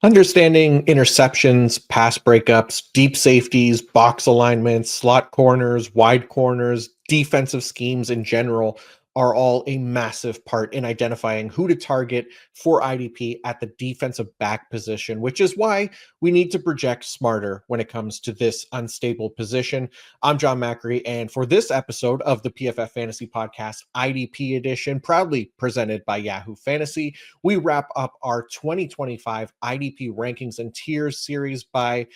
Understanding interceptions, pass breakups, deep safeties, box alignments, slot corners, wide corners, defensive schemes in general are all a massive part in identifying who to target for IDP at the defensive back position, which is why we need to project smarter when it comes to this unstable position. I'm John Macri, and for this episode of the PFF Fantasy Podcast IDP edition, proudly presented by Yahoo Fantasy, we wrap up our 2025 IDP rankings and tiers series by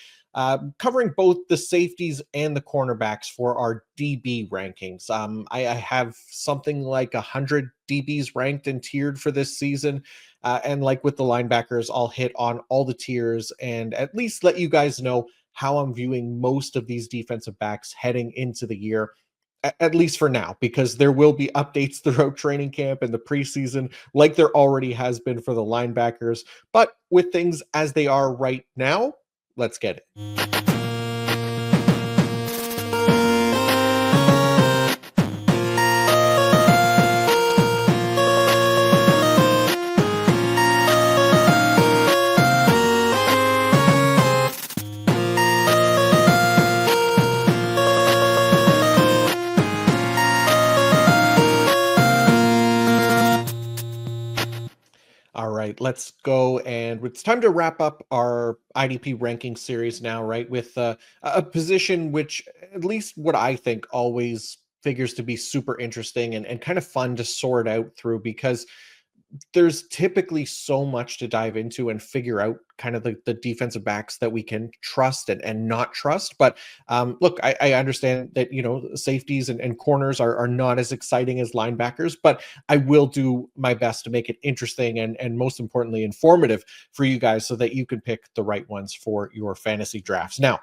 covering both the safeties and the cornerbacks for our DB rankings. I have something like 100 DBs ranked and tiered for this season. And like with the linebackers, I'll hit on all the tiers and at least let you guys know how I'm viewing most of these defensive backs heading into the year, at least for now, because there will be updates throughout training camp and the preseason, like there already has been for the linebackers. But with things as they are right now, let's get it. All right, let's go. And it's time to wrap up our IDP ranking series now, right? With a position which, at least what I think, always figures to be super interesting and kind of fun to sort out through because there's typically so much to dive into and figure out kind of the defensive backs that we can trust and not trust. But look, I understand that, safeties and corners are not as exciting as linebackers, but I will do my best to make it interesting and most importantly, informative for you guys so that you can pick the right ones for your fantasy drafts. Now,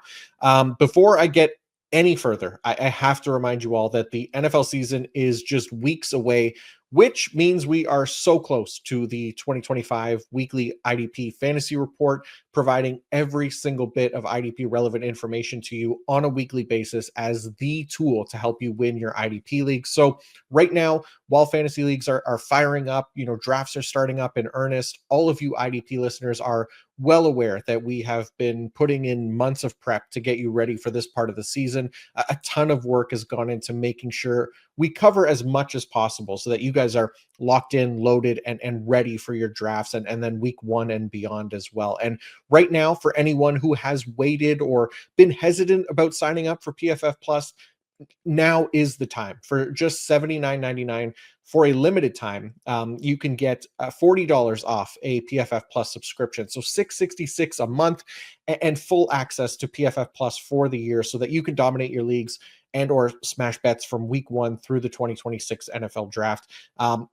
before I get any further, I have to remind you all that the NFL season is just weeks away, which means we are so close to the 2025 weekly IDP fantasy report, providing every single bit of IDP relevant information to you on a weekly basis as the tool to help you win your IDP league. So right now, while fantasy leagues are firing up, drafts are starting up in earnest, all of you IDP listeners are well aware that we have been putting in months of prep to get you ready for this part of the season. A ton of work has gone into making sure we cover as much as possible so that you guys are locked in, loaded, and ready for your drafts and then week one and beyond as well. And right now, for anyone who has waited or been hesitant about signing up for PFF Plus, now is the time. For just $79.99 for a limited time, you can get $40 off a PFF Plus subscription. So $666 a month and full access to PFF Plus for the year so that you can dominate your leagues and or smash bets from week one through the 2026 NFL draft.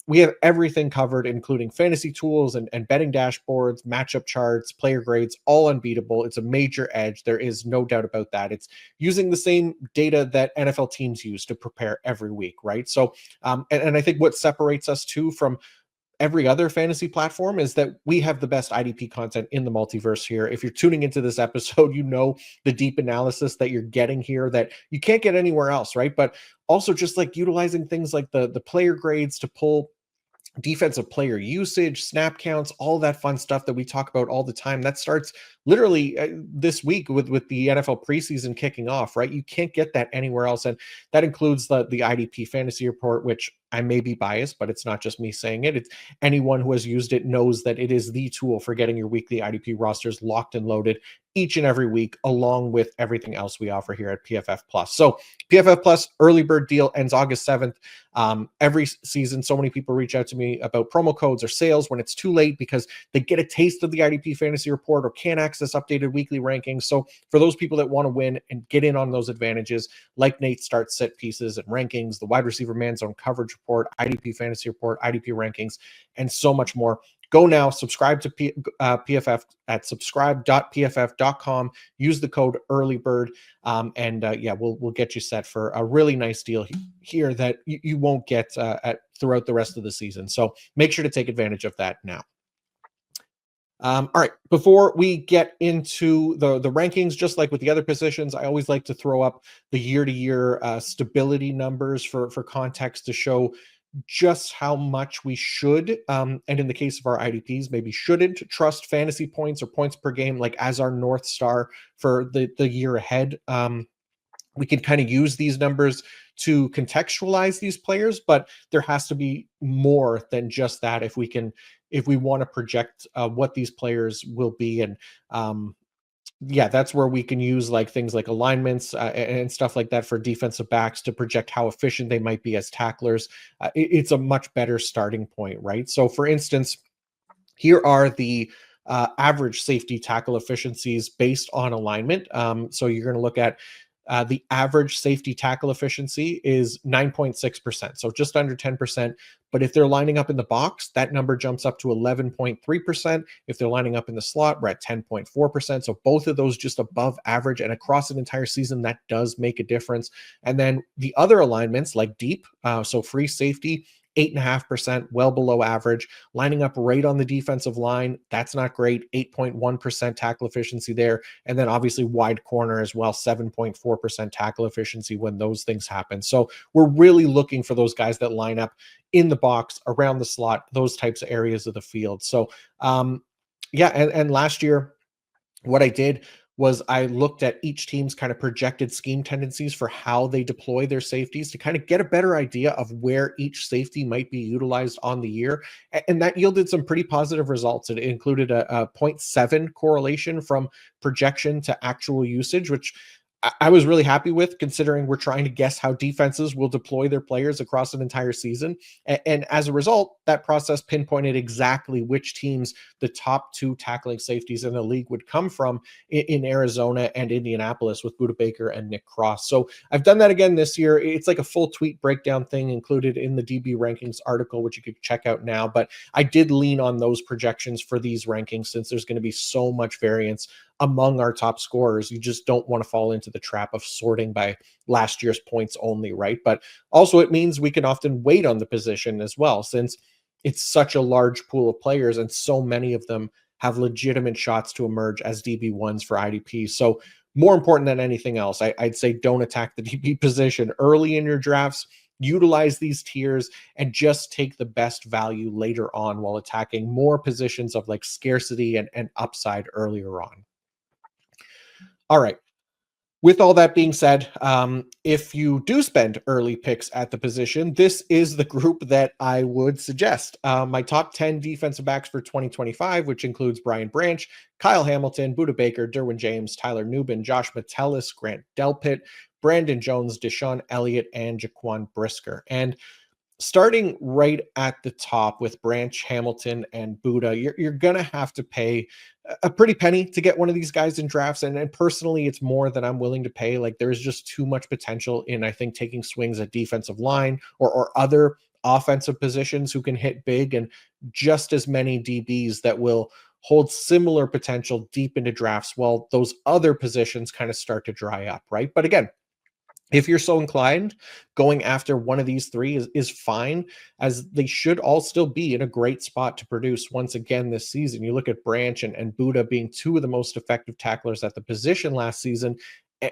We have everything covered, including fantasy tools and betting dashboards, matchup charts, player grades, all unbeatable. It's a major edge. There is no doubt about that. It's using the same data that NFL teams use to prepare every week, right? So, and I think what separates us too from every other fantasy platform is that we have the best IDP content in the multiverse here. If you're tuning into this episode, the deep analysis that you're getting here that you can't get anywhere else, right? But also just like utilizing things like the player grades to pull defensive player usage, snap counts, all that fun stuff that we talk about all the time. That starts literally this week with the NFL preseason kicking off, right? You can't get that anywhere else. And that includes the IDP fantasy report, which I may be biased, but it's not just me saying it. It's anyone who has used it knows that it is the tool for getting your weekly IDP rosters locked and loaded each and every week, along with everything else we offer here at PFF Plus. So PFF Plus early bird deal ends August 7th. Every season, so many people reach out to me about promo codes or sales when it's too late because they get a taste of the IDP fantasy report or can't access updated weekly rankings. So for those people that want to win and get in on those advantages, like Nate starts set pieces and rankings, the wide receiver man zone coverage report, IDP fantasy report, IDP rankings, and so much more, go now, subscribe to PFF at subscribe.pff.com. Use the code EARLYBIRD, we'll get you set for a really nice deal here that you won't get throughout the rest of the season. So make sure to take advantage of that now. All right, before we get into the rankings, just like with the other positions, I always like to throw up the year-to-year stability numbers for context to show just how much we should, and in the case of our IDPs, maybe shouldn't trust fantasy points or points per game like as our North Star for the year ahead. We can kind of use these numbers to contextualize these players, but there has to be more than just that if we want to project what these players will be. And yeah, that's where we can use like things like alignments and stuff like that for defensive backs to project how efficient they might be as tacklers. It's a much better starting point, right? So for instance, here are the average safety tackle efficiencies based on alignment. So you're going to look at the average safety tackle efficiency is 9.6%, so just under 10%. But if they're lining up in the box, that number jumps up to 11.3%. If they're lining up in the slot, we're at 10.4%. So both of those just above average. And across an entire season, that does make a difference. And then the other alignments like deep, so free safety, 8.5%, well below average. Lining up right on the defensive line, that's not great. 8.1% tackle efficiency there. And then obviously wide corner as well, 7.4% tackle efficiency when those things happen. So we're really looking for those guys that line up in the box, around the slot, those types of areas of the field. So yeah, and last year, what I did was I looked at each team's kind of projected scheme tendencies for how they deploy their safeties to kind of get a better idea of where each safety might be utilized on the year. And that yielded some pretty positive results. It included a zero point 0.7 correlation from projection to actual usage, which I was really happy with, considering we're trying to guess how defenses will deploy their players across an entire season. And as a result, that process pinpointed exactly which teams the top two tackling safeties in the league would come from in Arizona and Indianapolis with Budda Baker and Nick Cross. So I've done that again this year. It's like a full tweet breakdown thing included in the DB rankings article, which you could check out now. But I did lean on those projections for these rankings since there's going to be so much variance among our top scorers. You just don't want to fall into the trap of sorting by last year's points only, right? But also it means we can often wait on the position as well, since it's such a large pool of players and so many of them have legitimate shots to emerge as DB1s for IDP. So more important than anything else, I'd say don't attack the DB position early in your drafts. Utilize these tiers and just take the best value later on while attacking more positions of like scarcity and upside earlier on. All right. With all that being said, if you do spend early picks at the position, this is the group that I would suggest. My top 10 defensive backs for 2025, which includes Brian Branch, Kyle Hamilton, Budda Baker, Derwin James, Tyler Nubin, Josh Metellus, Grant Delpit, Brandon Jones, Deshaun Elliott, and Jaquan Brisker. And starting right at the top with Branch, Hamilton, and Budda, you're going to have to pay a pretty penny to get one of these guys in drafts. And personally, it's more than I'm willing to pay. Like there's just too much potential in, I think, taking swings at defensive line or other offensive positions who can hit big, and just as many DBs that will hold similar potential deep into drafts while those other positions kind of start to dry up, right? But again, if you're so inclined, going after one of these three is fine, as they should all still be in a great spot to produce once again this season. You look at Branch and Budda being two of the most effective tacklers at the position last season,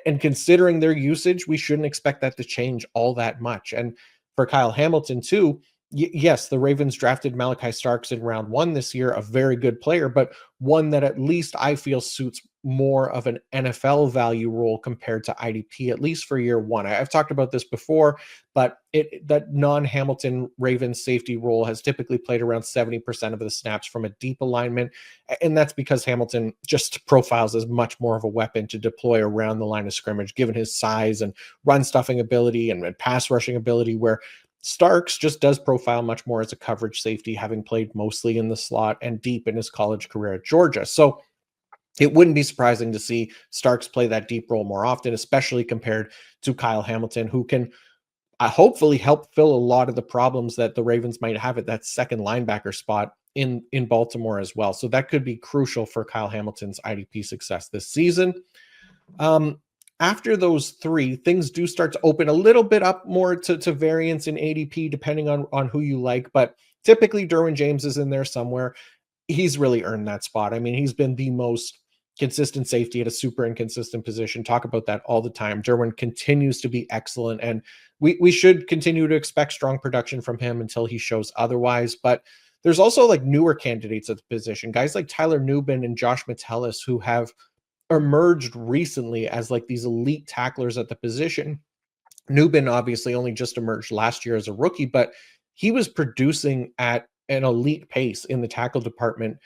and considering their usage, we shouldn't expect that to change all that much. And for Kyle Hamilton too, yes, the Ravens drafted Malachi Starks in round one this year, a very good player, but one that at least I feel suits more of an NFL value role compared to IDP, at least for year one. I've talked about this before, but that non-Hamilton Ravens safety role has typically played around 70% of the snaps from a deep alignment. And that's because Hamilton just profiles as much more of a weapon to deploy around the line of scrimmage, given his size and run stuffing ability and pass rushing ability, where Starks just does profile much more as a coverage safety, having played mostly in the slot and deep in his college career at Georgia. So it wouldn't be surprising to see Starks play that deep role more often, especially compared to Kyle Hamilton, who can hopefully help fill a lot of the problems that the Ravens might have at that second linebacker spot in Baltimore as well. So that could be crucial for Kyle Hamilton's IDP success this season. After those three, things do start to open a little bit up more to variance in ADP, depending on who you like. But typically, Derwin James is in there somewhere. He's really earned that spot. I mean, he's been the most consistent safety at a super inconsistent position. Talk about that all the time. Derwin continues to be excellent, and we should continue to expect strong production from him until he shows otherwise. But there's also like newer candidates at the position, guys like Tyler Nubin and Josh Metellus, who have emerged recently as like these elite tacklers at the position. Nubin obviously only just emerged last year as a rookie, but he was producing at an elite pace in the tackle department.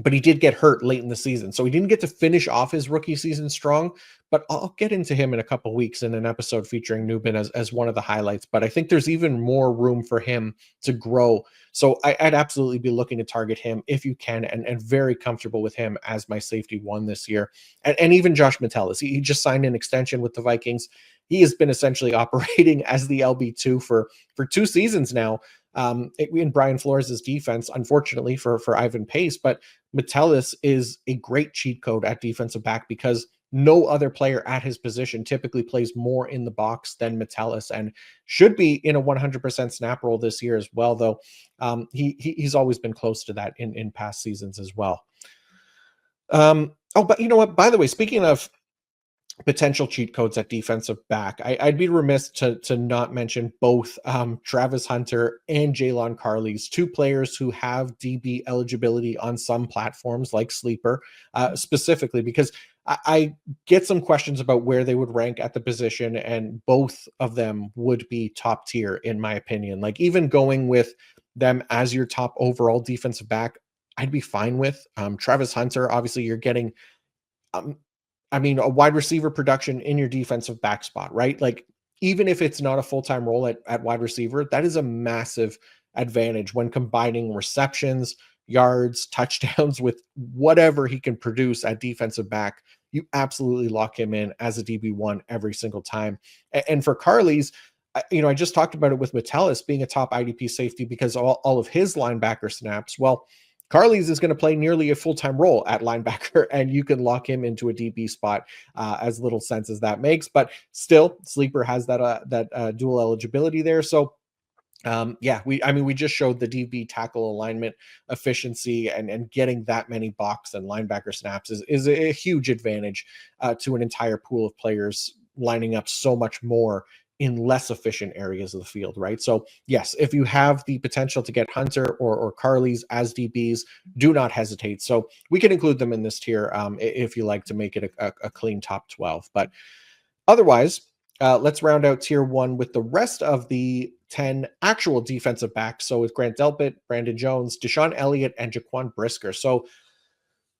But he did get hurt late in the season. So he didn't get to finish off his rookie season strong, but I'll get into him in a couple weeks in an episode featuring Nubin as one of the highlights. But I think there's even more room for him to grow. So I'd absolutely be looking to target him if you can, and very comfortable with him as my safety one this year. And even Josh Metellus, he just signed an extension with the Vikings. He has been essentially operating as the LB2 for 2 seasons now. In Brian Flores' defense, unfortunately for Ivan Pace, but Metellus is a great cheat code at defensive back because no other player at his position typically plays more in the box than Metellus, and should be in a 100% snap role this year as well, though he's always been close to that in past seasons as well. But you know what? By the way, speaking of potential cheat codes at defensive back, I'd be remiss to not mention both Travis Hunter and Jalen Carley's, 2 players who have DB eligibility on some platforms like Sleeper, specifically because I get some questions about where they would rank at the position, and both of them would be top tier in my opinion. Like even going with them as your top overall defensive back, I'd be fine with. Travis Hunter, obviously you're getting a wide receiver production in your defensive back spot, right? Like, even if it's not a full-time role at wide receiver, that is a massive advantage when combining receptions, yards, touchdowns with whatever he can produce at defensive back. You absolutely lock him in as a DB1 every single time. And for Carley's, I just talked about it with Metellus being a top IDP safety because all of his linebacker snaps. Well, Carley's is going to play nearly a full-time role at linebacker, and you can lock him into a DB spot, as little sense as that makes. But still, Sleeper has that dual eligibility there. So we just showed the DB tackle alignment efficiency, and getting that many box and linebacker snaps is a huge advantage to an entire pool of players lining up so much more in less efficient areas of the field, right? So yes, if you have the potential to get Hunter or Carley's as DBs, do not hesitate. So we can include them in this tier if you like to make it a clean top 12. But otherwise, let's round out tier 1 with the rest of the 10 actual defensive backs. So with Grant Delpit, Brandon Jones, Deshaun Elliott, and Jaquan Brisker. So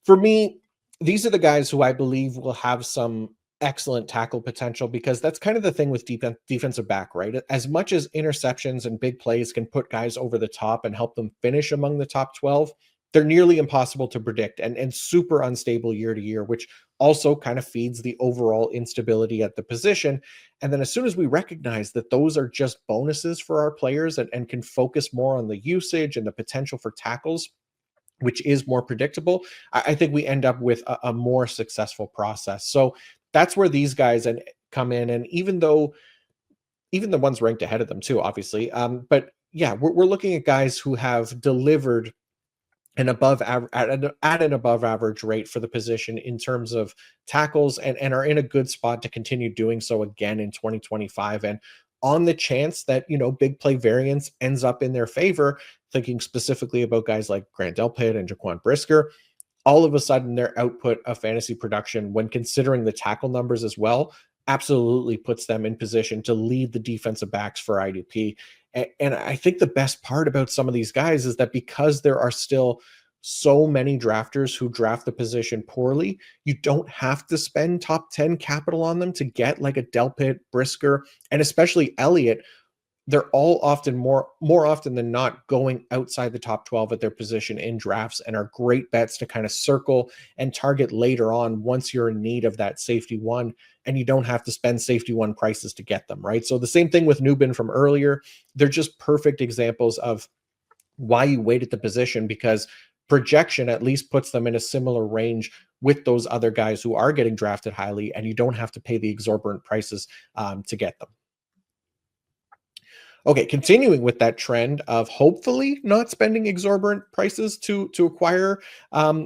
for me, these are the guys who I believe will have some excellent tackle potential, because that's kind of the thing with defensive back, right? As much as interceptions and big plays can put guys over the top and help them finish among the top 12, they're nearly impossible to predict and super unstable year to year, which also kind of feeds the overall instability at the position. And then as soon as we recognize that those are just bonuses for our players and can focus more on the usage and the potential for tackles, which is more predictable, I think we end up with a more successful process. So that's where these guys come in. And even the ones ranked ahead of them too, obviously. But yeah, we're looking at guys who have delivered an at an above average rate for the position in terms of tackles, and are in a good spot to continue doing so again in 2025. And on the chance that, big play variance ends up in their favor, thinking specifically about guys like Grant Delpit and Jaquan Brisker, all of a sudden their output of fantasy production, when considering the tackle numbers as well, absolutely puts them in position to lead the defensive backs for IDP. And I think the best part about some of these guys is that because there are still so many drafters who draft the position poorly, you don't have to spend top 10 capital on them to get like a Delpit, Brisker, and especially Elliott. They're all often more often than not going outside the top 12 at their position in drafts, and are great bets to kind of circle and target later on once you're in need of that safety one, and you don't have to spend safety one prices to get them, right? So the same thing with Nubin from earlier. They're just perfect examples of why you wait at the position, because projection at least puts them in a similar range with those other guys who are getting drafted highly, and you don't have to pay the exorbitant prices to get them. Okay, continuing with that trend of hopefully not spending exorbitant prices to acquire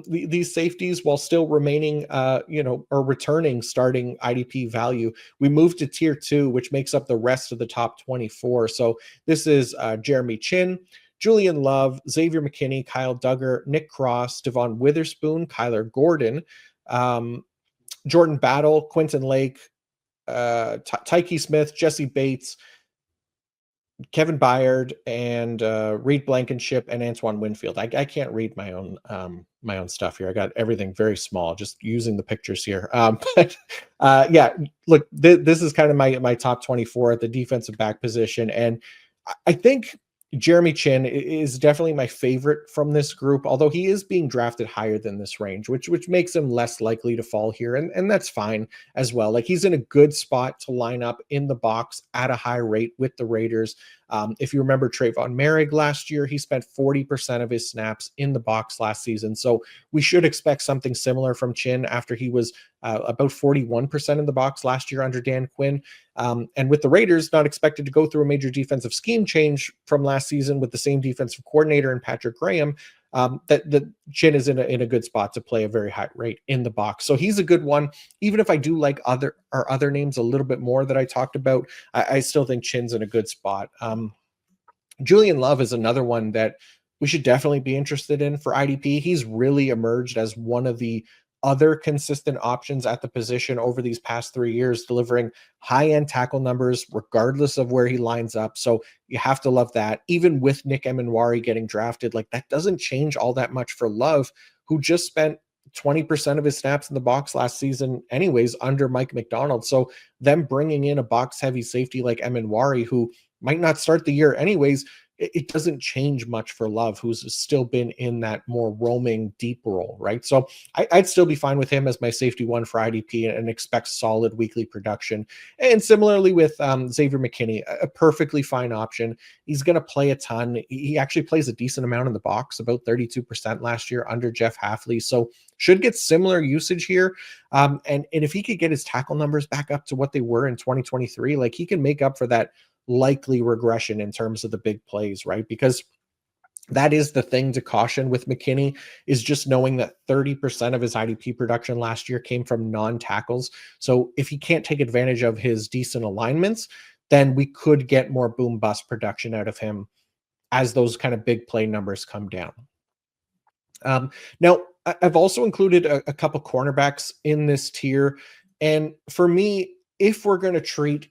these safeties while still remaining, or returning starting IDP value. We moved to tier two, which makes up the rest of the top 24. So this is Jeremy Chin, Julian Love, Xavier McKinney, Kyle Duggar, Nick Cross, Devon Witherspoon, Kyler Gordon, um, Jordan Battle, Quentin Lake, Tyke Smith, Jesse Bates, Kevin Byard, and Reed Blankenship and Antoine Winfield. I can't read my own stuff here. I got everything very small, just using the pictures here. But yeah, look, this is kind of my top 24 at the defensive back position, and I think Jeremy Chin is definitely my favorite from this group, although he is being drafted higher than this range, which makes him less likely to fall here, and that's fine as well. Like, he's in a good spot to line up in the box at a high rate with the Raiders. If you remember Trayvon Merrick last year, he spent 40% of his snaps in the box last season. So we should expect something similar from Chin after he was about 41% in the box last year under Dan Quinn. And with the Raiders not expected to go through a major defensive scheme change from last season with the same defensive coordinator and Patrick Graham, that Chin is in a good spot to play a very high rate in the box. So he's a good one. Even if I do like other names a little bit more that I talked about, I still think Chin's in a good spot. Julian Love is another one that we should definitely be interested in for IDP. He's really emerged as one of the other consistent options at the position over these past 3 years, delivering high-end tackle numbers regardless of where he lines up. So you have to love that. Even with Nick Emenwari getting drafted, like, that doesn't change all that much for Love, who just spent 20% of his snaps in the box last season anyways under Mike McDonald. So them bringing in a box heavy safety like Emenwari, who might not start the year anyways, it doesn't change much for Love, who's still been in that more roaming deep role, right? So I'd still be fine with him as my safety one for IDP and expect solid weekly production. And similarly with Xavier McKinney, a perfectly fine option. He's going to play a ton. He actually plays a decent amount in the box, about 32% last year under Jeff Hafley. So should get similar usage here. And if he could get his tackle numbers back up to what they were in 2023, like, he can make up for that likely regression in terms of the big plays, right? Because that is the thing to caution with McKinney, is just knowing that 30% of his IDP production last year came from non-tackles. So if he can't take advantage of his decent alignments, then we could get more boom bust production out of him as those kind of big play numbers come down. Now, I've also included a couple cornerbacks in this tier. And for me, if we're going to treat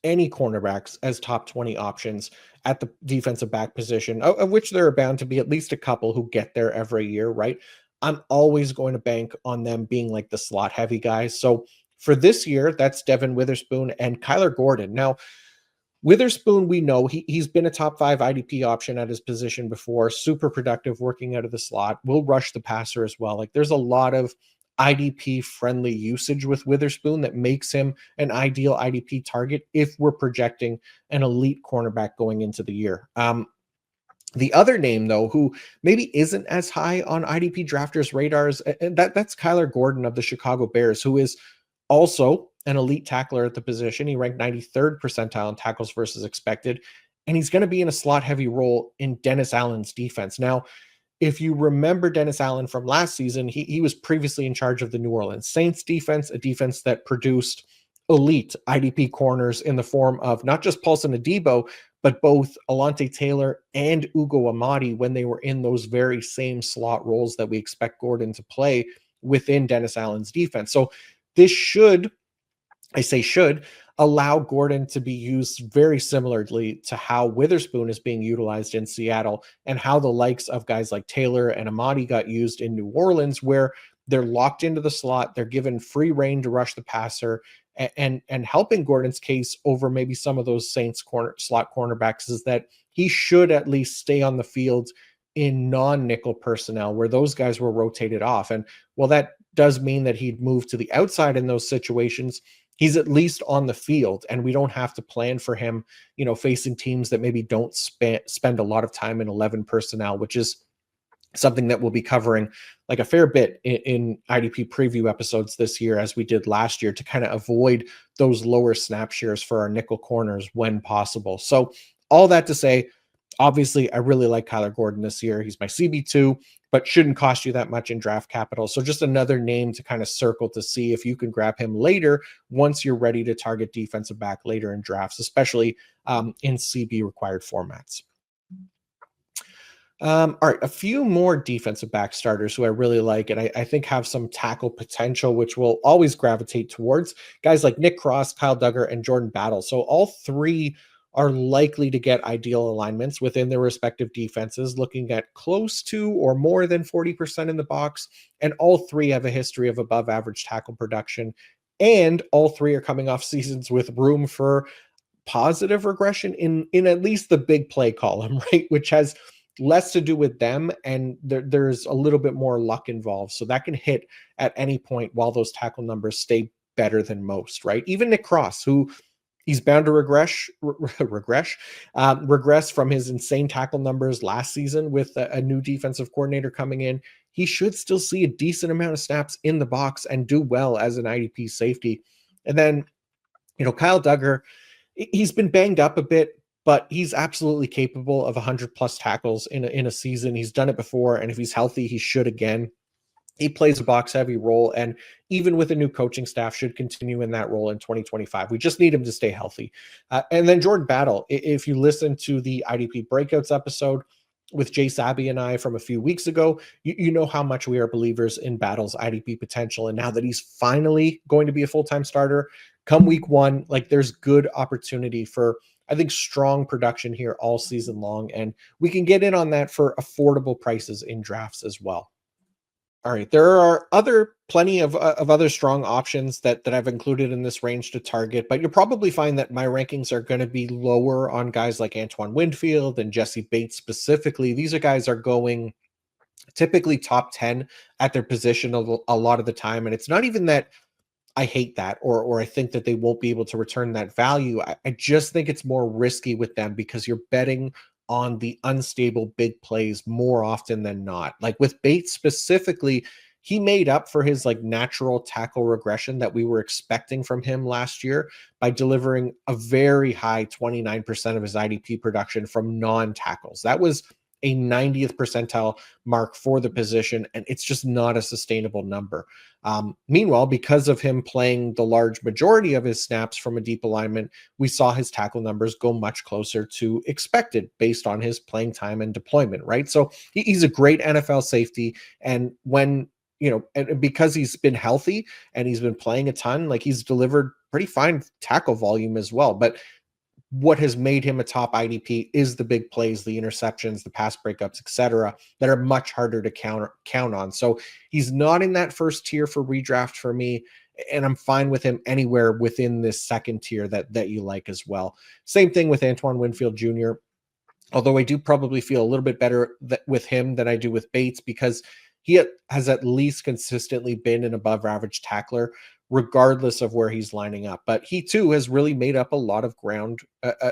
any cornerbacks as top 20 options at the defensive back position, of which there are bound to be at least a couple who get there every year, right? I'm always going to bank on them being like the slot heavy guys. So for this year, that's Devon Witherspoon and Kyler Gordon. Now, Witherspoon, we know he's been a top 5 IDP option at his position before, super productive working out of the slot, will rush the passer as well. Like, there's a lot of IDP friendly usage with Witherspoon that makes him an ideal IDP target if we're projecting an elite cornerback going into the year. The other name, though, who maybe isn't as high on IDP drafters' radars, and that's Kyler Gordon of the Chicago Bears, who is also an elite tackler at the position. He ranked 93rd percentile in tackles versus expected, and he's going to be in a slot-heavy role in Dennis Allen's defense. Now, if you remember Dennis Allen from last season, he was previously in charge of the New Orleans Saints defense, a defense that produced elite IDP corners in the form of not just Paulson Adebo, but both Alante Taylor and Ugo Amadi when they were in those very same slot roles that we expect Gordon to play within Dennis Allen's defense. So this should, I say should, allow Gordon to be used very similarly to how Witherspoon is being utilized in Seattle and how the likes of guys like Taylor and Amadi got used in New Orleans, where they're locked into the slot, they're given free reign to rush the passer, and helping Gordon's case over maybe some of those Saints slot cornerbacks is that he should at least stay on the field in non-nickel personnel where those guys were rotated off. And while that does mean that he'd move to the outside in those situations, he's at least on the field, and we don't have to plan for him, facing teams that maybe don't spend a lot of time in 11 personnel, which is something that we'll be covering like a fair bit in IDP preview episodes this year, as we did last year, to kind of avoid those lower snap shares for our nickel corners when possible. So all that to say, obviously, I really like Kyler Gordon this year. He's my CB2, but shouldn't cost you that much in draft capital. So just another name to kind of circle to see if you can grab him later once you're ready to target defensive back later in drafts, especially in CB required formats. All right, a few more defensive back starters who I really like, and I think have some tackle potential, which will always gravitate towards guys like Nick Cross, Kyle Duggar, and Jordan Battle. So all three are likely to get ideal alignments within their respective defenses, looking at close to or more than 40% in the box. And all three have a history of above average tackle production. And all three are coming off seasons with room for positive regression in at least the big play column, right? Which has less to do with them, and there's a little bit more luck involved. So that can hit at any point while those tackle numbers stay better than most, right? Even Nick Cross, who he's bound to regress from his insane tackle numbers last season with a new defensive coordinator coming in. He should still see a decent amount of snaps in the box and do well as an IDP safety. And then, Kyle Duggar, he's been banged up a bit, but he's absolutely capable of 100 plus tackles in a season. He's done it before, and if he's healthy, he should again. He plays a box heavy role, and even with a new coaching staff, should continue in that role in 2025. We just need him to stay healthy. And then Jordan Battle, if you listen to the IDP breakouts episode with Jay Sabby and I from a few weeks ago, you know how much we are believers in Battle's IDP potential. And now that he's finally going to be a full-time starter come week one, like there's good opportunity for, I think, strong production here all season long. And we can get in on that for affordable prices in drafts as well. All right, there are plenty of other strong options that I've included in this range to target, but you'll probably find that my rankings are going to be lower on guys like Antoine Winfield and Jesse Bates specifically. These are guys are going typically top 10 at their position a lot of the time, and it's not even that I hate that or I think that they won't be able to return that value. I just think it's more risky with them because you're betting on the unstable big plays more often than not. Like with Bates specifically, he made up for his like natural tackle regression that we were expecting from him last year by delivering a very high 29% of his IDP production from non-tackles. That was a 90th percentile mark for the position, and it's just not a sustainable number. Meanwhile, because of him playing the large majority of his snaps from a deep alignment, we saw his tackle numbers go much closer to expected based on his playing time and deployment, right? So he's a great NFL safety. And when, and because he's been healthy and he's been playing a ton, like he's delivered pretty fine tackle volume as well. But what has made him a top IDP is the big plays, the interceptions, the pass breakups, etc., that are much harder to count on. So he's not in that first tier for redraft for me, and I'm fine with him anywhere within this second tier that you like as well. Same thing with Antoine Winfield Jr., although I do probably feel a little bit better with him than I do with Bates because he has at least consistently been an above average tackler regardless of where he's lining up. But he too has really made up a lot of ground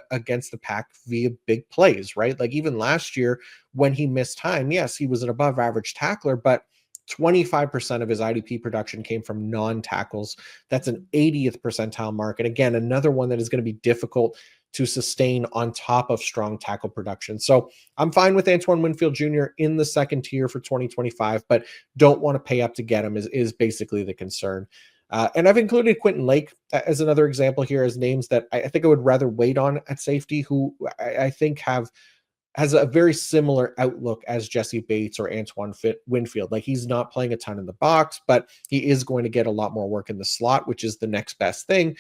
against the pack via big plays, right? Like even last year when he missed time, yes, he was an above average tackler, but 25% of his IDP production came from non-tackles. That's an 80th percentile mark. And again, another one that is going to be difficult to sustain on top of strong tackle production. So I'm fine with Antoine Winfield Jr. in the second tier for 2025, but don't want to pay up to get him is basically the concern. And I've included Quentin Lake as another example here as names that I think I would rather wait on at safety, who I think has a very similar outlook as Jesse Bates or Antoine Winfield. Like he's not playing a ton in the box, but he is going to get a lot more work in the slot, which is the next best thing.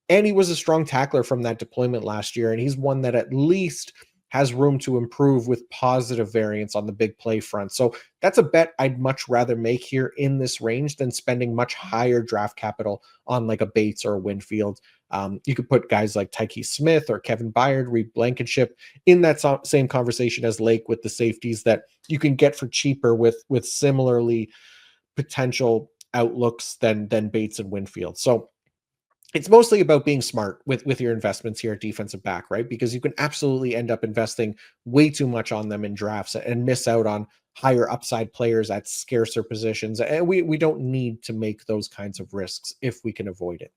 And he was a strong tackler from that deployment last year. And he's one that at least has room to improve with positive variance on the big play front. So that's a bet I'd much rather make here in this range than spending much higher draft capital on like a Bates or a Winfield. You could put guys like Tyke Smith or Kevin Byard, Reed Blankenship in that same conversation as Lake with the safeties that you can get for cheaper with similarly potential outlooks than Bates and Winfield. So it's mostly about being smart with your investments here at defensive back, right? Because you can absolutely end up investing way too much on them in drafts and miss out on higher upside players at scarcer positions. And we don't need to make those kinds of risks if we can avoid it.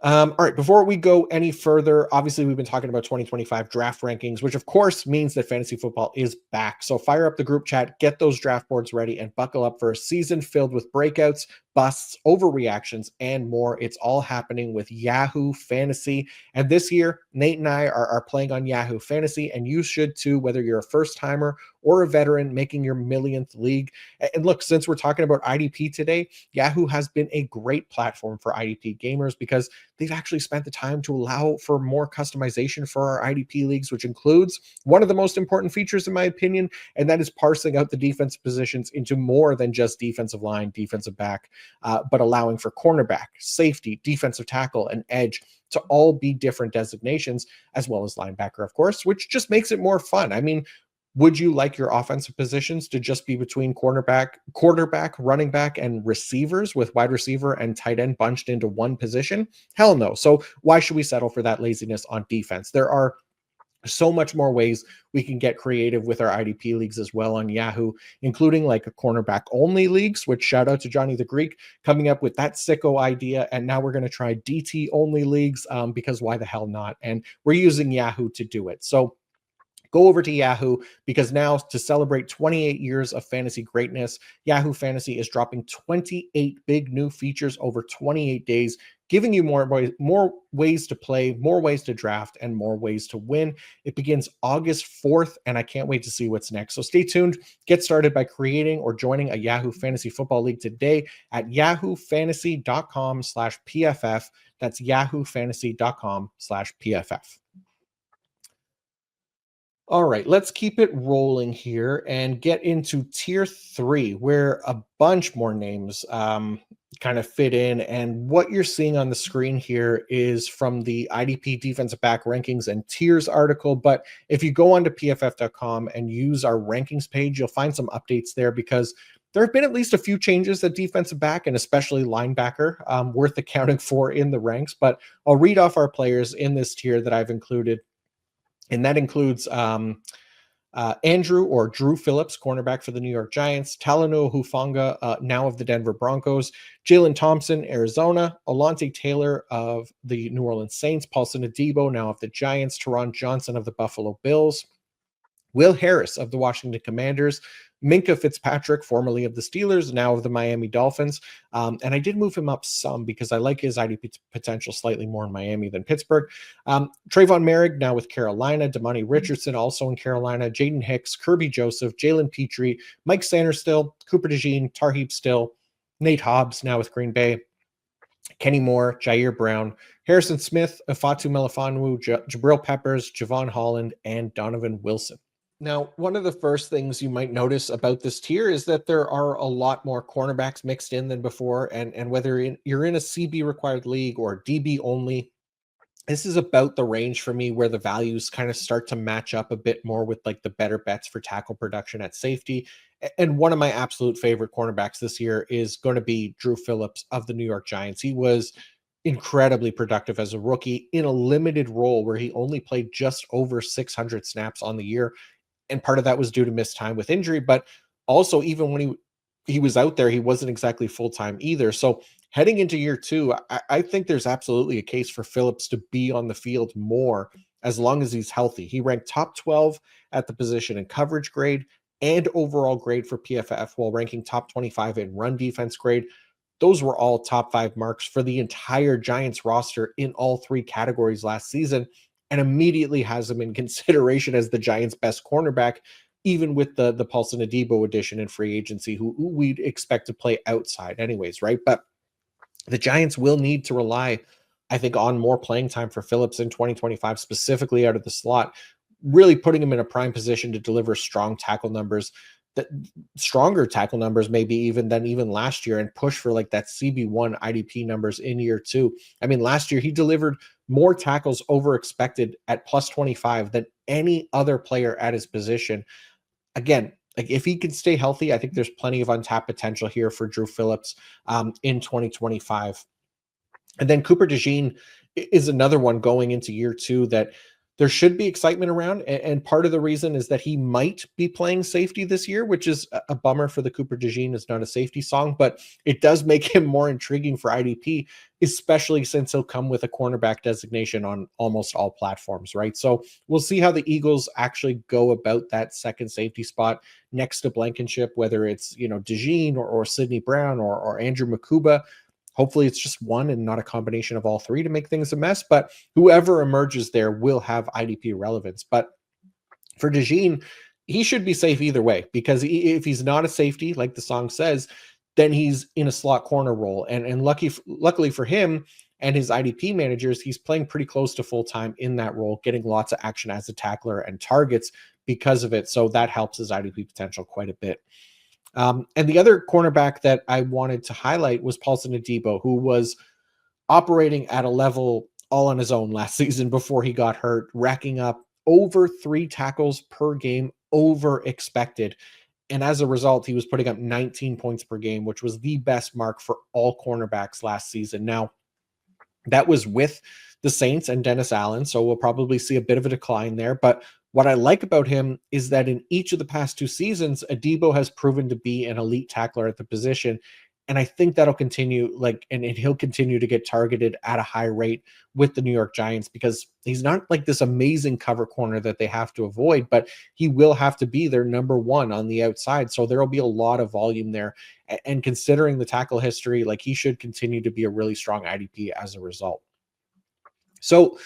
All right, before we go any further, obviously we've been talking about 2025 draft rankings, which of course means that fantasy football is back. So fire up the group chat, get those draft boards ready, and buckle up for a season filled with breakouts, busts, overreactions, and more. It's all happening with Yahoo Fantasy. And this year, Nate and I are playing on Yahoo Fantasy, and you should too, whether you're a first timer or a veteran making your millionth league. And look, since we're talking about IDP today, Yahoo has been a great platform for IDP gamers because they've actually spent the time to allow for more customization for our IDP leagues, which includes one of the most important features, in my opinion, and that is parsing out the defensive positions into more than just defensive line, defensive back, but allowing for cornerback, safety, defensive tackle, and edge to all be different designations, as well as linebacker, of course, which just makes it more fun. I mean, would you like your offensive positions to just be between cornerback, quarterback, running back, and receivers with wide receiver and tight end bunched into one position? Hell no. So why should we settle for that laziness on defense? There are so much more ways we can get creative with our IDP leagues as well on Yahoo, including like a cornerback only leagues, which shout out to Johnny the Greek coming up with that sicko idea. And now we're going to try DT only leagues because why the hell not? And we're using Yahoo to do it. So go over to Yahoo because now to celebrate 28 years of fantasy greatness, Yahoo Fantasy is dropping 28 big new features over 28 days, giving you more ways to play, more ways to draft, and more ways to win. It begins August 4th, and I can't wait to see what's next. So stay tuned. Get started by creating or joining a Yahoo Fantasy Football League today at yahoofantasy.com/PFF. That's yahoofantasy.com/PFF. All right, let's keep it rolling here and get into tier three, where a bunch more names kind of fit in. And what you're seeing on the screen here is from the IDP defensive back rankings and tiers article. But if you go onto pff.com and use our rankings page, you'll find some updates there because there have been at least a few changes at defensive back and especially linebacker worth accounting for in the ranks. But I'll read off our players in this tier that I've included, and that includes Andrew or Drew Phillips, cornerback for the New York Giants, Talanoa Hufanga, now of the Denver Broncos, Jalen Thompson, Arizona, Alontae Taylor of the New Orleans Saints, Paulson Adebo, now of the Giants, Teron Johnson of the Buffalo Bills, Will Harris of the Washington Commanders, Minka Fitzpatrick, formerly of the Steelers, now of the Miami Dolphins. And I did move him up some because I like his IDP potential slightly more in Miami than Pittsburgh. Trayvon Merrick, now with Carolina, Damani Richardson, also in Carolina, Jaden Hicks, Kirby Joseph, Jalen Petrie, Mike Sanders still, Cooper DeJean, Tarheeb still, Nate Hobbs, now with Green Bay, Kenny Moore, Jair Brown, Harrison Smith, Fatu Melifonwu, Jabril Peppers, Javon Holland, and Donovan Wilson. Now, one of the first things you might notice about this tier is that there are a lot more cornerbacks mixed in than before. And whether you're in a CB required league or DB only, this is about the range for me where the values kind of start to match up a bit more with like the better bets for tackle production at safety. And one of my absolute favorite cornerbacks this year is going to be Drew Phillips of the New York Giants. He was incredibly productive as a rookie in a limited role where he only played just over 600 snaps on the year, and part of that was due to missed time with injury, but also even when he was out there, he wasn't exactly full-time either. So heading into year two, I think there's absolutely a case for Phillips to be on the field more as long as he's healthy. He ranked top 12 at the position in coverage grade and overall grade for PFF, while ranking top 25 in run defense grade. Those were all top 5 marks for the entire Giants roster in all 3 categories last season, and immediately has him in consideration as the Giants' best cornerback, even with the Paulson Adebo addition in free agency, who we'd expect to play outside anyways, right? But the Giants will need to rely, I think, on more playing time for Phillips in 2025, specifically out of the slot, really putting him in a prime position to deliver strong tackle numbers, that stronger tackle numbers maybe even than even last year, and push for like that CB1 IDP numbers in year two. I mean, last year he delivered more tackles over expected at plus 25 than any other player at his position. Again, like if he can stay healthy, I think there's plenty of untapped potential here for Drew Phillips in 2025. And then Cooper DeJean is another one going into year two that there should be excitement around. And part of the reason is that he might be playing safety this year, which is a bummer for the Cooper DeJean. It's not a safety song, but it does make him more intriguing for IDP, especially since he'll come with a cornerback designation on almost all platforms, right? So we'll see how the Eagles actually go about that second safety spot next to Blankenship, whether it's, DeJean or Sidney Brown or Andrew Makuba. Hopefully it's just one and not a combination of all three to make things a mess, but whoever emerges there will have IDP relevance. But for DeJean, he should be safe either way, because if he's not a safety, like the song says, then he's in a slot corner role. And luckily for him and his IDP managers, he's playing pretty close to full time in that role, getting lots of action as a tackler and targets because of it. So that helps his IDP potential quite a bit. And the other cornerback that I wanted to highlight was Paulson Adebo, who was operating at a level all on his own last season before he got hurt, racking up over 3 tackles per game over expected. And as a result, he was putting up 19 points per game, which was the best mark for all cornerbacks last season. Now, that was with the Saints and Dennis Allen, so we'll probably see a bit of a decline there. But what I like about him is that in each of the past 2 seasons, Adebo has proven to be an elite tackler at the position. And I think that'll continue, and he'll continue to get targeted at a high rate with the New York Giants, because he's not like this amazing cover corner that they have to avoid, but he will have to be their number one on the outside. So there'll be a lot of volume there. And considering the tackle history, he should continue to be a really strong IDP as a result. So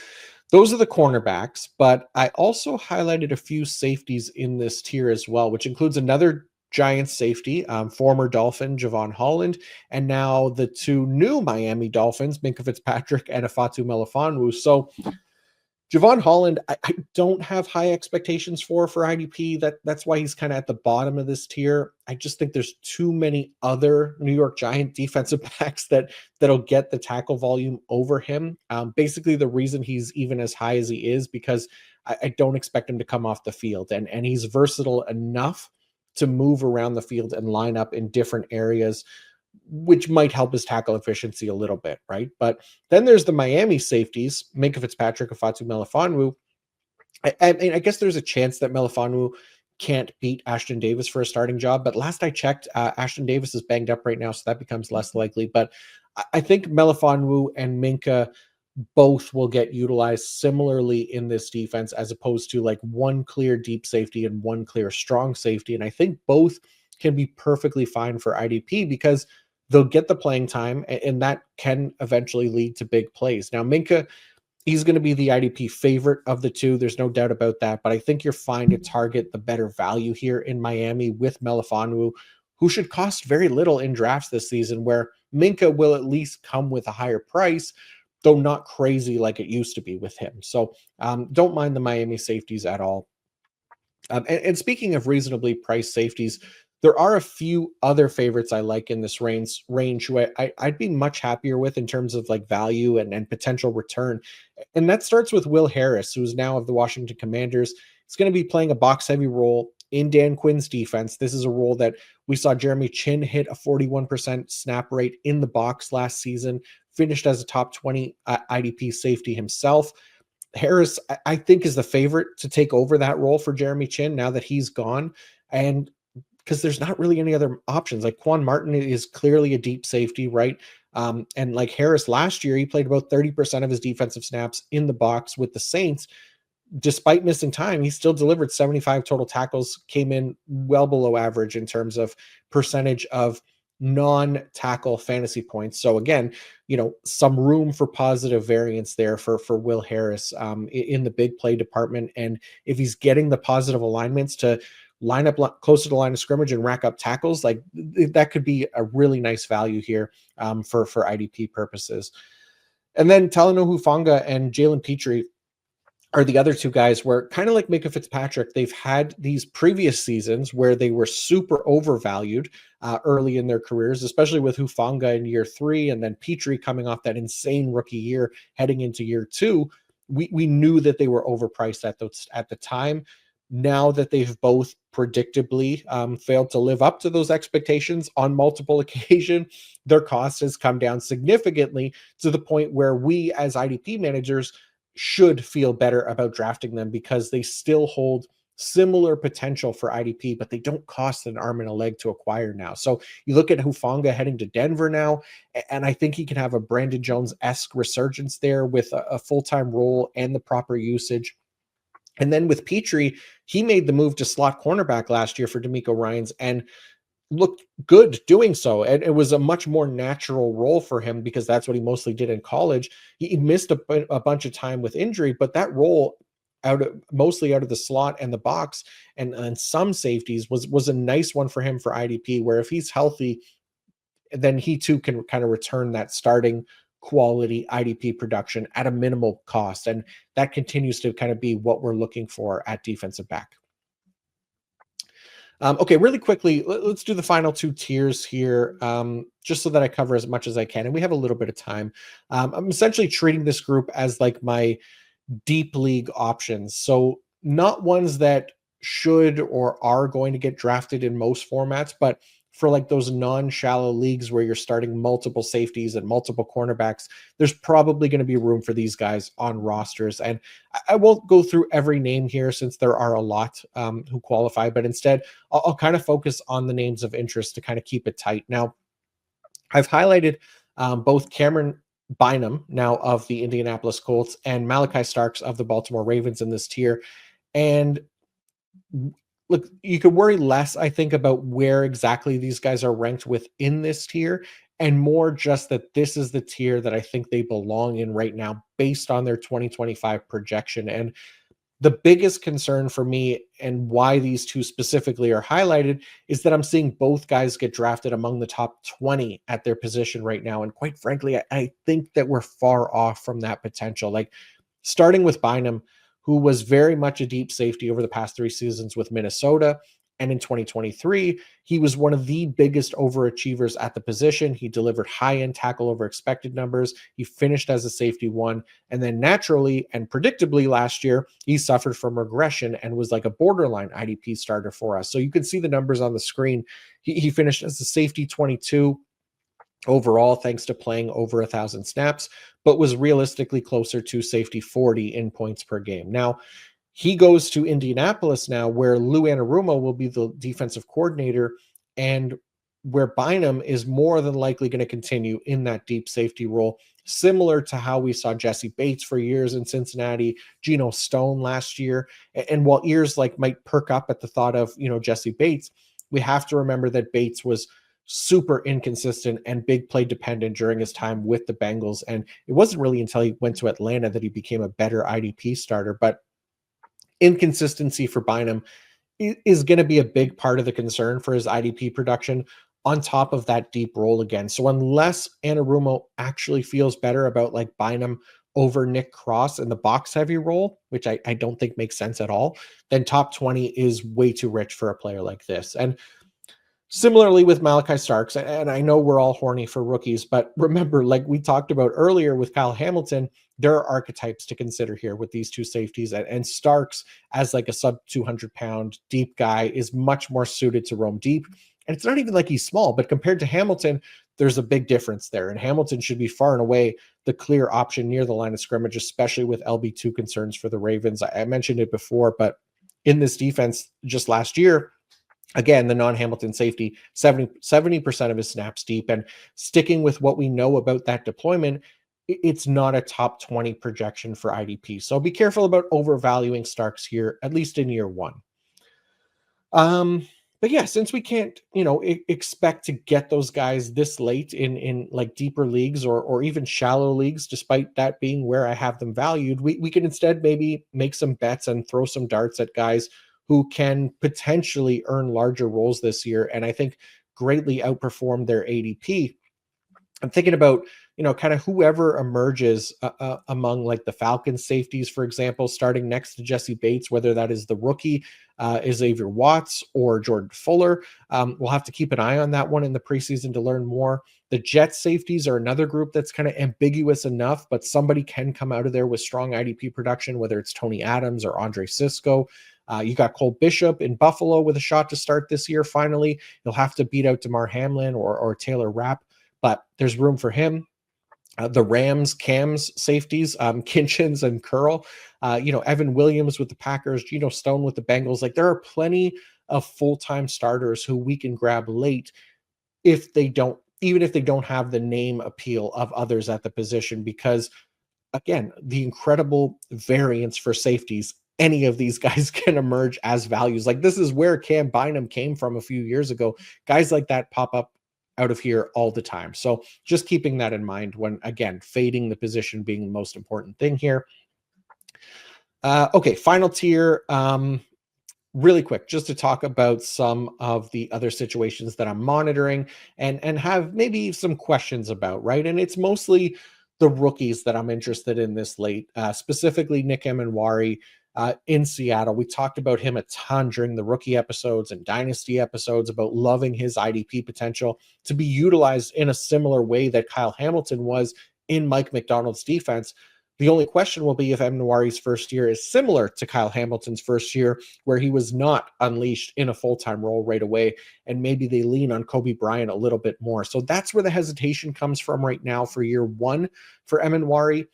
those are the cornerbacks, but I also highlighted a few safeties in this tier as well, which includes another Giants safety, former Dolphin Javon Holland, and now the 2 new Miami Dolphins, Minkah Fitzpatrick and Afatu Melifonwu. So Javon Holland, I don't have high expectations for IDP. That's why he's kind of at the bottom of this tier. I just think there's too many other New York Giant defensive backs that'll get the tackle volume over him. Basically, the reason he's even as high as he is because I don't expect him to come off the field, and he's versatile enough to move around the field and line up in different areas, which might help his tackle efficiency a little bit, right? But then there's the Miami safeties, Minkah Fitzpatrick, Afatu Melifonwu. I mean, I guess there's a chance that Melifonwu can't beat Ashton Davis for a starting job, but last I checked, Ashton Davis is banged up right now, so that becomes less likely. But I think Melifonwu and Minkah both will get utilized similarly in this defense, as opposed to one clear deep safety and one clear strong safety. And I think both can be perfectly fine for IDP because they'll get the playing time, and that can eventually lead to big plays. Now, Minkah, he's going to be the IDP favorite of the 2. There's no doubt about that, but I think you're fine to target the better value here in Miami with Melifonwu, who should cost very little in drafts this season, where Minkah will at least come with a higher price, though not crazy like it used to be with him. So don't mind the Miami safeties at all. And speaking of reasonably priced safeties, there are a few other favorites I like in this range who I'd be much happier with in terms of value and potential return. And that starts with Will Harris, who's now of the Washington Commanders. He's going to be playing a box heavy role in Dan Quinn's defense. This is a role that we saw Jeremy Chin hit a 41% snap rate in the box last season, finished as a top 20 IDP safety himself. Harris, I think, is the favorite to take over that role for Jeremy Chin now that he's gone. And because there's not really any other options. Quan Martin is clearly a deep safety, right? And like Harris last year, he played about 30% of his defensive snaps in the box with the Saints. Despite missing time, he still delivered 75 total tackles, came in well below average in terms of percentage of non-tackle fantasy points. So again, some room for positive variance there for Will Harris in the big play department. And if he's getting the positive alignments to line up closer to the line of scrimmage and rack up tackles, that could be a really nice value here for IDP purposes. And then Talanoa Hufanga and Jalen Petrie are the other 2 guys where, kind of like Minkah Fitzpatrick, they've had these previous seasons where they were super overvalued early in their careers, especially with Hufanga in year 3 and then Petrie coming off that insane rookie year heading into year 2. We knew that they were overpriced at the time. Now that they've both predictably failed to live up to those expectations on multiple occasions, their cost has come down significantly to the point where we as IDP managers should feel better about drafting them because they still hold similar potential for IDP, but they don't cost an arm and a leg to acquire now. So you look at Hufanga heading to Denver now, and I think he can have a Brandon Jones-esque resurgence there with a full-time role and the proper usage. And then with Petrie, he made the move to slot cornerback last year for D'Amico Ryans and looked good doing so. And it was a much more natural role for him because that's what he mostly did in college. He missed a bunch of time with injury, but that role mostly out of the slot and the box and some safeties was a nice one for him for IDP, where if he's healthy, then he too can kind of return that starting quality IDP production at a minimal cost. And that continues to kind of be what we're looking for at defensive back. Okay, really quickly, let's do the final two tiers here, just so that I cover as much as I can. And we have a little bit of time. I'm essentially treating this group as like my deep league options. So not ones that should or are going to get drafted in most formats, but for like those non-shallow leagues where you're starting multiple safeties and multiple cornerbacks, there's probably going to be room for these guys on rosters. And I won't go through every name here since there are a lot who qualify, but instead I'll kind of focus on the names of interest to kind of keep it tight. Now, I've highlighted both Cameron Bynum, now of the Indianapolis Colts, and Malachi Starks of the Baltimore Ravens in this tier. And look, you could worry less, I think, about where exactly these guys are ranked within this tier, and more just that this is the tier that I think they belong in right now based on their 2025 projection. And the biggest concern for me and why these two specifically are highlighted is that I'm seeing both guys get drafted among the top 20 at their position right now. And quite frankly, I think that we're far off from that potential. Like starting with Bynum, who was very much a deep safety over the past 3 seasons with Minnesota. And in 2023, he was one of the biggest overachievers at the position. He delivered high-end tackle over expected numbers. He finished as a safety one. And then naturally and predictably last year, he suffered from regression and was like a borderline IDP starter for us. So you can see the numbers on the screen. He finished as a safety 22 overall, thanks to playing over 1,000 snaps, but was realistically closer to safety 40 in points per game. Now, he goes to Indianapolis now, where Lou Anarumo will be the defensive coordinator, and where Bynum is more than likely going to continue in that deep safety role, similar to how we saw Jesse Bates for years in Cincinnati, Geno Stone last year. And while ears like might perk up at the thought of, Jesse Bates, we have to remember that Bates was super inconsistent and big play dependent during his time with the Bengals. And it wasn't really until he went to Atlanta that he became a better IDP starter. But inconsistency for Bynum is going to be a big part of the concern for his IDP production on top of that deep role again. So unless Anarumo actually feels better about like Bynum over Nick Cross in the box heavy role, which I don't think makes sense at all, then top 20 is way too rich for a player like this. And similarly with Malachi Starks, and I know we're all horny for rookies, but remember, like we talked about earlier with Kyle Hamilton, there are archetypes to consider here with these two safeties. And Starks, as like a sub 200-pound deep guy, is much more suited to roam deep. And it's not even like he's small, but compared to Hamilton, there's a big difference there. And Hamilton should be far and away the clear option near the line of scrimmage, especially with LB2 concerns for the Ravens. I mentioned it before, but in this defense just last year, again, the non-Hamilton safety, 70% of his snaps deep. And sticking with what we know about that deployment, it's not a top 20 projection for IDP. So be careful about overvaluing Starks here, at least in year one. But yeah, since we can't, expect to get those guys this late in like deeper leagues or even shallow leagues, despite that being where I have them valued, we can instead maybe make some bets and throw some darts at guys who can potentially earn larger roles this year, and I think greatly outperform their ADP. I'm thinking about, kind of whoever emerges among like the Falcons safeties, for example, starting next to Jesse Bates, whether that is the rookie Xavier Watts or Jordan Fuller. We'll have to keep an eye on that one in the preseason to learn more. The Jets safeties are another group that's kind of ambiguous enough, but somebody can come out of there with strong IDP production, whether it's Tony Adams or Andre Cisco. You got Cole Bishop in Buffalo with a shot to start this year. Finally, he'll have to beat out DeMar Hamlin or Taylor Rapp, but there's room for him. The Rams, Cam's safeties, Kinchins and Curl, Evan Williams with the Packers, Geno Stone with the Bengals. Like there are plenty of full-time starters who we can grab late even if they don't have the name appeal of others at the position, because again, the incredible variance for safeties. Any of these guys can emerge as values. Like this is where Cam Bynum came from a few years ago. Guys like that pop up out of here all the time. So just keeping that in mind when, again, fading the position being the most important thing here. Okay, final tier. Really quick, just to talk about some of the other situations that I'm monitoring and have maybe some questions about, right? And it's mostly the rookies that I'm interested in this late, specifically Nick Emenwari in Seattle. We talked about him a ton during the rookie episodes and dynasty episodes about loving his IDP potential to be utilized in a similar way that Kyle Hamilton was in Mike McDonald's defense. The only question will be if Emenwari's first year is similar to Kyle Hamilton's first year, where he was not unleashed in a full-time role right away, and maybe they lean on Kobe Bryant a little bit more. So that's where the hesitation comes from right now for year one for Emenwari,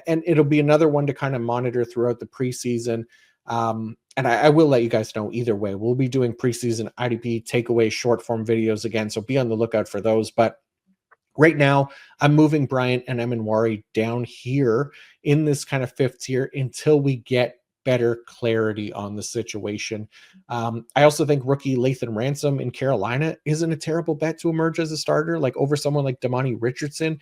and it'll be another one to kind of monitor throughout the preseason. And I will let you guys know either way. We'll be doing preseason IDP takeaway short form videos again, so be on the lookout for those. But right now, I'm moving Bryant and Emenwari down here in this kind of fifth tier until we get better clarity on the situation. I also think rookie Lathan Ransom in Carolina isn't a terrible bet to emerge as a starter, like over someone like Damani Richardson.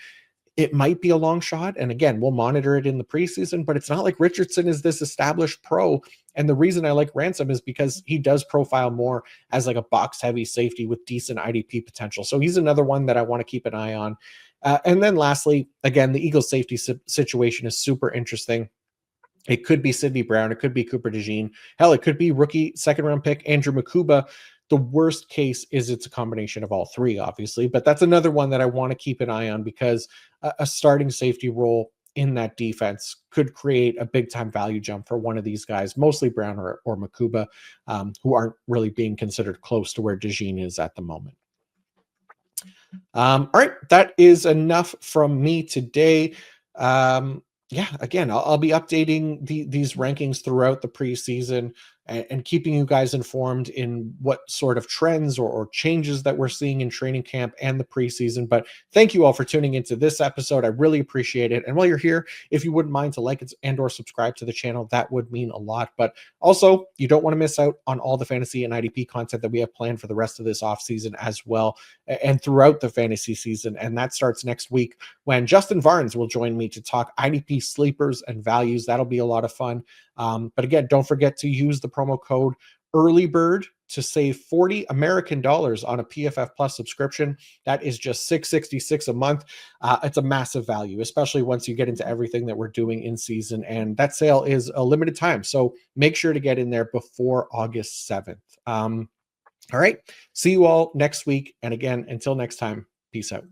It might be a long shot. And again, we'll monitor it in the preseason, but it's not like Richardson is this established pro. And the reason I like Ransom is because he does profile more as like a box heavy safety with decent IDP potential. So he's another one that I want to keep an eye on. And then lastly, again, the Eagles safety situation is super interesting. It could be Sidney Brown. It could be Cooper DeJean. Hell, it could be rookie second round pick Andrew Makuba. The worst case is it's a combination of all three, obviously, but that's another one that I want to keep an eye on because a starting safety role in that defense could create a big time value jump for one of these guys, mostly Brown or Makuba, who aren't really being considered close to where DeJean is at the moment. All right, that is enough from me today. Yeah, again, I'll be updating these rankings throughout the preseason and keeping you guys informed in what sort of trends or changes that we're seeing in training camp and the preseason. But thank you all for tuning into this episode. I really appreciate it. And while you're here, if you wouldn't mind to like it and or subscribe to the channel, that would mean a lot. But also, you don't want to miss out on all the fantasy and IDP content that we have planned for the rest of this offseason as well, and throughout the fantasy season. And that starts next week when Justin Varnes will join me to talk IDP sleepers and values. That'll be a lot of fun. But again, don't forget to use the promo code EARLYBIRD to save $40 American on a PFF Plus subscription. That is just $6.66 a month. It's a massive value, especially once you get into everything that we're doing in season. And that sale is a limited time, so make sure to get in there before August 7th. All right, see you all next week. And again, until next time, peace out.